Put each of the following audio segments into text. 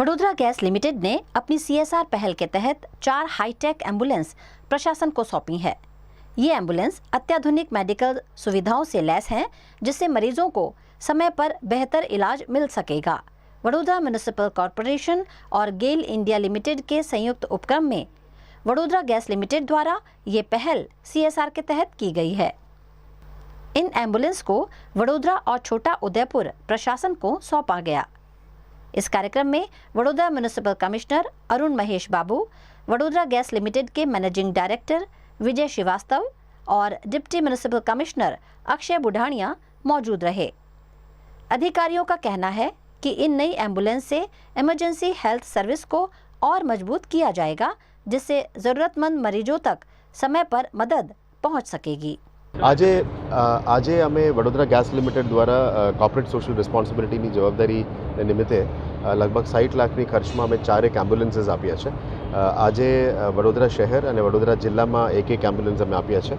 Vadodara gas limited ने अपनी CSR पहल के तहत 4 हाईटेक एम्बुलेंस प्रशासन को सौंपी है। ये एम्बुलेंस अत्याधुनिक मेडिकल सुविधाओं से लैस हैं, जिससे मरीजों को समय पर बेहतर इलाज मिल सकेगा। वडोदरा म्युनिसिपल कॉरपोरेशन और गेल इंडिया लिमिटेड के संयुक्त उपक्रम में वडोदरा गैस लिमिटेड द्वारा ये पहल CSR के तहत की गई है। इन एम्बुलेंस को वडोदरा और छोटा उदयपुर प्रशासन को सौंपा गया। इस कार्यक्रम में वडोदरा म्युनिसिपल कमिश्नर अरुण महेश बाबू, वडोदरा गैस लिमिटेड के मैनेजिंग डायरेक्टर विजय श्रीवास्तव और deputy municipal commissioner Akshay Budhania मौजूद रहे। अधिकारियों का कहना है कि इन नई एम्बुलेंस से इमरजेंसी हेल्थ सर्विस को और मजबूत किया जाएगा, जिससे ज़रूरतमंद मरीजों तक समय पर मदद पहुंच सकेगी। આજે અમે વડોદરા ગેસ લિમિટેડ દ્વારા કોર્પોરેટ સોશિયલ રિસ્પોન્સિબિલિટીની જવાબદારી નિમિત્તે લગભગ 60 લાખની ખર્ચમાં અમે 4 એમ્બ્યુલન્સીસ આપ્યા છે। આજે વડોદરા શહેર અને વડોદરા જિલ્લામાં એક એમ્બ્યુલન્સ અમે આપ્યા છે।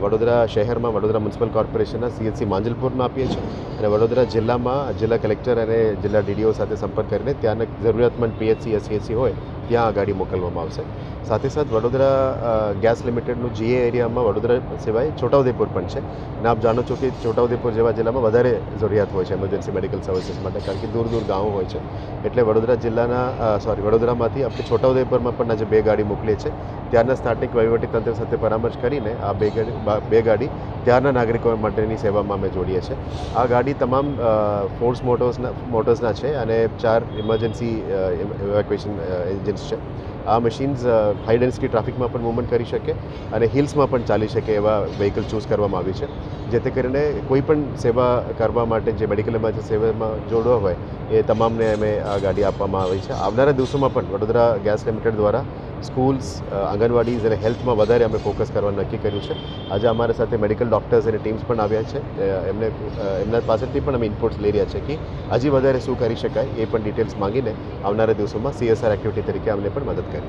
વડોદરા શહેરમાં વડોદરા મ્યુનિસિપલ કોર્પોરેશનના CHC માંજલપુરમાં આપીએ છીએ અને વડોદરા જિલ્લામાં જિલ્લા કલેક્ટર અને જિલ્લા DDO સાથે સંપર્ક કરીને ત્યાંના જરૂરિયાતમંદ PHC या CHC હોય ત્યાં આ ગાડી મોકલવામાં આવશે। સાથે સાથ વડોદરા ગેસ લિમિટેડનું GA એરિયામાં વડોદરા સિવાય છોટાઉદેપુર પણ છે અને આપ જાણો છો કે છોટાઉદેપુર જેવા જિલ્લામાં વધારે જરૂરિયાત હોય છે એમરજન્સી મેડિકલ સર્વિસીસ માટે, કારણ કે દૂર દૂર ગામો હોય છે। એટલે વડોદરા જિલ્લાના વડોદરામાંથી આપણે છોટાઉદેપુરમાં પણ આજે 2 ગાડી મોકલીએ છીએ। ત્યારના સ્થાનિક વહીવટીતંત્ર સાથે પરામર્શ કરીને આ 2 ગાડી ત્યારના નાગરિકો માટેની સેવામાં અમે જોડીએ છીએ। આ ગાડી તમામ ફોર્સ મોટર્સના છે અને 4 ઇમરજન્સી ઇવેક્યુએશન એન્જિન્સ છે। આ મશીન્સ હાઈ ડેન્સિટી ટ્રાફિકમાં પણ મૂવમેન્ટ કરી શકે અને હિલ્સમાં પણ ચાલી શકે એવા વ્હીકલ ચૂઝ કરવામાં આવી છે, જેથી કરીને કોઈ પણ સેવા કરવા માટે જે મેડિકલ ઇમરજન્સી સેવામાં જોડવા હોય એ તમામને અમે આ ગાડી આપવામાં આવી છે। આવનારા દિવસોમાં પણ વડોદરા ગેસ લિમિટેડ દ્વારા સ્કૂલ્સ, આંગણવાડીઝ અને હેલ્થમાં વધારે અમે ફોકસ કરવાનું નક્કી કર્યું છે। આજે અમારા સાથે મેડિકલ ડૉક્ટર્સ અને ટીમ્સ પણ આવ્યા છે। એમના પાસેથી પણ અમે ઇનપુટ્સ લઈ રહ્યા છે કે હજી વધારે શું કરી શકાય એ પણ ડિટેલ્સ માંગીને આવનારા દિવસોમાં CSR એક્ટિવિટી તરીકે અમને પણ મદદ કરી।